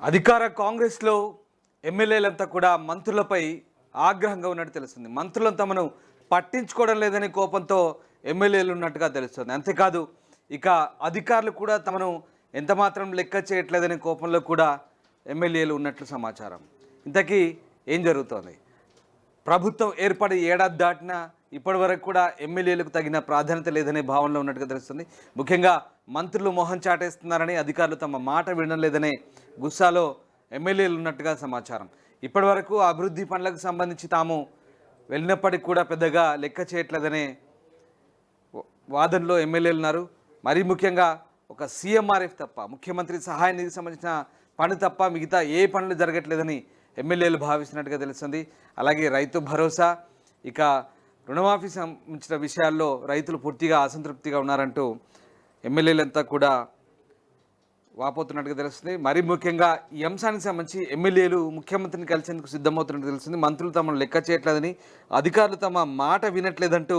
అధికార కాంగ్రెస్లో ఎమ్మెల్యేలంతా కూడా మంత్రులపై ఆగ్రహంగా ఉన్నట్టు తెలుస్తుంది. మంత్రులను తమను పట్టించుకోవడం లేదనే కోపంతో ఎమ్మెల్యేలు ఉన్నట్టుగా తెలుస్తుంది. అంతేకాదు ఇక అధికారులు కూడా తమను ఎంతమాత్రం లెక్క చేయట్లేదనే కోపంలో కూడా ఎమ్మెల్యేలు ఉన్నట్లు సమాచారం. ఇంతకీ ఏం జరుగుతోంది? ప్రభుత్వం ఏర్పడి ఏడాది దాటినా ఇప్పటి వరకు కూడా ఎమ్మెల్యేలకు తగిన ప్రాధాన్యత లేదనే భావనలో ఉన్నట్టుగా తెలుస్తుంది. ముఖ్యంగా మంత్రులు మొహం చాటేస్తున్నారని, అధికారులు తమ మాట వినడం లేదనే గుస్సాలో ఎమ్మెల్యేలు ఉన్నట్టుగా సమాచారం. ఇప్పటి వరకు అభివృద్ధి పనులకు సంబంధించి తాము వెళ్ళినప్పటికీ కూడా పెద్దగా లెక్క చేయట్లేదనే వాదనలో ఎమ్మెల్యేలు ఉన్నారు. మరీ ముఖ్యంగా ఒక సీఎంఆర్ఎఫ్ తప్ప, ముఖ్యమంత్రి సహాయ నిధికి సంబంధించిన పని తప్ప మిగతా ఏ పనులు జరగట్లేదని ఎమ్మెల్యేలు భావిస్తున్నట్టుగా తెలుస్తుంది. అలాగే రైతు భరోసా, ఇక రుణమాఫీ సంబంధించిన విషయాల్లో రైతులు పూర్తిగా అసంతృప్తిగా ఉన్నారంటూ ఎమ్మెల్యేలంతా కూడా వాపోతున్నట్టుగా తెలుస్తుంది. మరీ ముఖ్యంగా ఈ అంశానికి సంబంధించి ఎమ్మెల్యేలు ముఖ్యమంత్రిని కలిసేందుకు సిద్ధమవుతున్నట్టు తెలుస్తుంది. మంత్రులు తమను లెక్క చేయట్లేదని, అధికారులు తమ మాట వినట్లేదంటూ,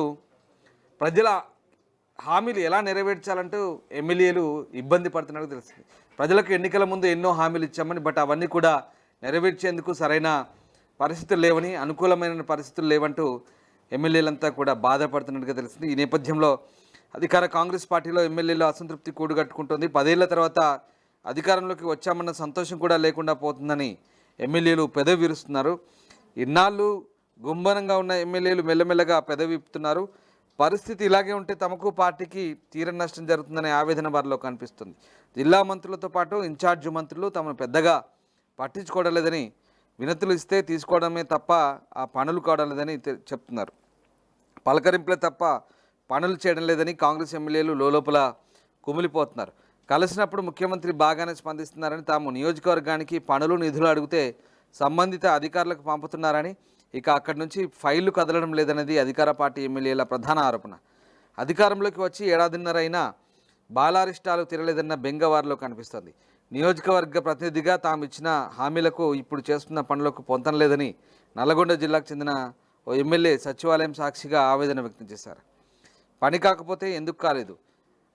ప్రజల హామీలు ఎలా నెరవేర్చాలంటూ ఎమ్మెల్యేలు ఇబ్బంది పడుతున్నట్టు తెలుస్తుంది. ప్రజలకు ఎన్నికల ముందు ఎన్నో హామీలు ఇచ్చామని, బట్ అవన్నీ కూడా నెరవేర్చేందుకు సరైన పరిస్థితులు లేవని, అనుకూలమైన పరిస్థితులు లేవంటూ ఎమ్మెల్యేలంతా కూడా బాధపడుతున్నట్టుగా తెలుస్తుంది. ఈ నేపథ్యంలో అధికార కాంగ్రెస్ పార్టీలో ఎమ్మెల్యేలు అసంతృప్తి కూడుగట్టుకుంటుంది. 10 ఏళ్ల తర్వాత అధికారంలోకి వచ్చామన్న సంతోషం కూడా లేకుండా పోతుందని ఎమ్మెల్యేలు పెదవి విరుస్తున్నారు. ఇన్నాళ్ళు గుంభనంగా ఉన్న ఎమ్మెల్యేలు మెల్లమెల్లగా పెదవి విప్పుతున్నారు. పరిస్థితి ఇలాగే ఉంటే తమకు పార్టీకి తీరని నష్టం జరుగుతుందనే ఆవేదన వారిలో కనిపిస్తుంది. జిల్లా మంత్రులతో పాటు ఇన్ఛార్జ్ మంత్రులు తమను పెద్దగా పట్టించుకోవడం లేదని, వినతులు ఇస్తే తీసుకోవడమే తప్ప ఆ పనులు కావడం లేదని చెప్తున్నారు. పలకరింపులే తప్ప పనులు చేయడం లేదని కాంగ్రెస్ ఎమ్మెల్యేలు లోపల కుమిలిపోతున్నారు. కలిసినప్పుడు ముఖ్యమంత్రి బాగానే స్పందిస్తున్నారని, తాము నియోజకవర్గానికి పనులు నిధులు అడిగితే సంబంధిత అధికారులకు పంపుతున్నారని, ఇక అక్కడి నుంచి ఫైళ్లు కదలడం లేదనేది అధికార పార్టీ ఎమ్మెల్యేల ప్రధాన ఆరోపణ. అధికారంలోకి వచ్చి ఏడాదిన్నర అయినా బాలారిష్టాలు తిరలేదన్న బెంగ వారిలో కనిపిస్తుంది. నియోజకవర్గ ప్రతినిధిగా తాము ఇచ్చిన హామీలకు, ఇప్పుడు చేస్తున్న పనులకు పొంతం లేదని నల్లగొండ జిల్లాకు చెందిన ఓ ఎమ్మెల్యే సచివాలయం సాక్షిగా ఆవేదన వ్యక్తం చేశారు. పని కాకపోతే ఎందుకు కాలేదు,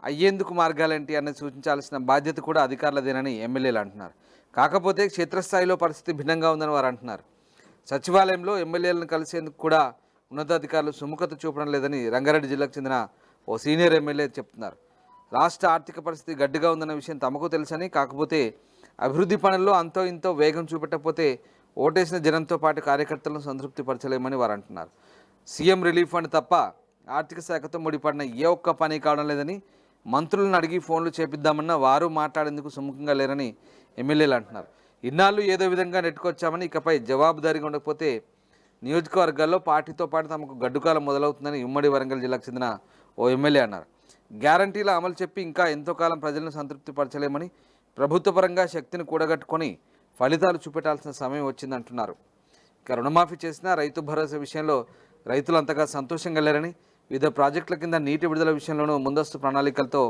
అయ్యేందుకు మార్గాలేంటి అన్నది సూచించాల్సిన బాధ్యత కూడా అధికారులదేనని ఎమ్మెల్యేలు అంటున్నారు. కాకపోతే క్షేత్రస్థాయిలో పరిస్థితి భిన్నంగా ఉందని వారు అంటున్నారు. సచివాలయంలో ఎమ్మెల్యేలను కలిసేందుకు కూడా ఉన్నతాధికారులు సుముఖత చూపడం లేదని రంగారెడ్డి జిల్లాకు చెందిన ఓ సీనియర్ ఎమ్మెల్యే చెప్తున్నారు. రాష్ట్ర ఆర్థిక పరిస్థితి గడ్డిగా ఉందన్న విషయం తమకు తెలుసని, కాకపోతే అభివృద్ధి పనుల్లో అంతో ఇంతో వేగం చూపెట్టకపోతే ఓటేసిన జనంతో పాటు కార్యకర్తలను సంతృప్తి పరచలేమని వారు అంటున్నారు. సీఎం రిలీఫ్ ఫండ్ తప్ప ఆర్థిక శాఖతో ముడిపడిన ఏ ఒక్క పని కావడం లేదని, మంత్రులను అడిగి ఫోన్లు చేపిద్దామన్నా వారు మాట్లాడేందుకు సుముఖంగా లేరని ఎమ్మెల్యేలు అంటున్నారు. ఇన్నాళ్ళు ఏదో విధంగా నెట్టుకొచ్చామని, ఇకపై జవాబుదారీగా ఉండకపోతే నియోజకవర్గాల్లో పార్టీతో పాటు తమకు గడ్డుకాలం మొదలవుతుందని ఉమ్మడి వరంగల్ జిల్లాకు చెందిన ఓ ఎమ్మెల్యే అన్నారు. గ్యారంటీల అమలు చెప్పి ఇంకా ఎంతో కాలం ప్రజలను సంతృప్తి పరచలేమని, ప్రభుత్వపరంగా శక్తిని కూడగట్టుకొని ఫలితాలు చూపెట్టాల్సిన సమయం వచ్చిందంటున్నారు. ఇక రుణమాఫీ చేసినా రైతు భరోసా విషయంలో రైతులు అంతగా సంతోషంగా లేరని, వివిధ ప్రాజెక్టుల కింద నీటి విడుదల విషయంలోనూ ముందస్తు ప్రణాళికలతో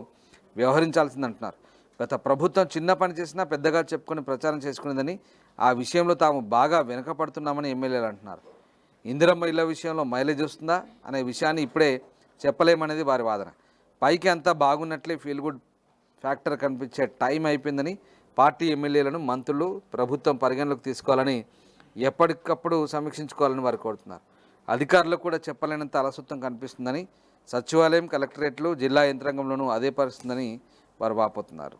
వ్యవహరించాల్సిందంటున్నారు. గత ప్రభుత్వం చిన్న పని చేసినా పెద్దగా చెప్పుకొని ప్రచారం చేసుకునేదని, ఆ విషయంలో తాము బాగా వెనుకపడుతున్నామని ఎమ్మెల్యేలు అంటున్నారు. ఇందిరమ్మ ఇళ్ల విషయంలో మైలేజ్ వస్తుందా అనే విషయాన్ని ఇప్పుడే చెప్పలేమనేది వారి వాదన. పైకి అంతా బాగున్నట్లే ఫీల్ గుడ్ ఫ్యాక్టర్ కనిపించే టైం అయిపోయిందని పార్టీ ఎమ్మెల్యేలను మంత్రులు ప్రభుత్వం పరిగణలోకి తీసుకోవాలని, ఎప్పటికప్పుడు సమీక్షించుకోవాలని వారు కోరుతున్నారు. అధికారులకు కూడా చెప్పలేనంత అలసత్వం కనిపిస్తుందని, సచివాలయం, కలెక్టరేట్లు, జిల్లా యంత్రాంగంలోనూ అదే పరిస్థితుందని వారు వాపోతున్నారు.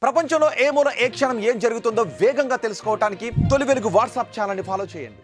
ప్రపంచంలో ఏ మూల ఏ క్షణం ఏం జరుగుతుందో వేగంగా తెలుసుకోవడానికి తొలి వెలుగు వాట్సాప్ ఛానల్ని ఫాలో చేయండి.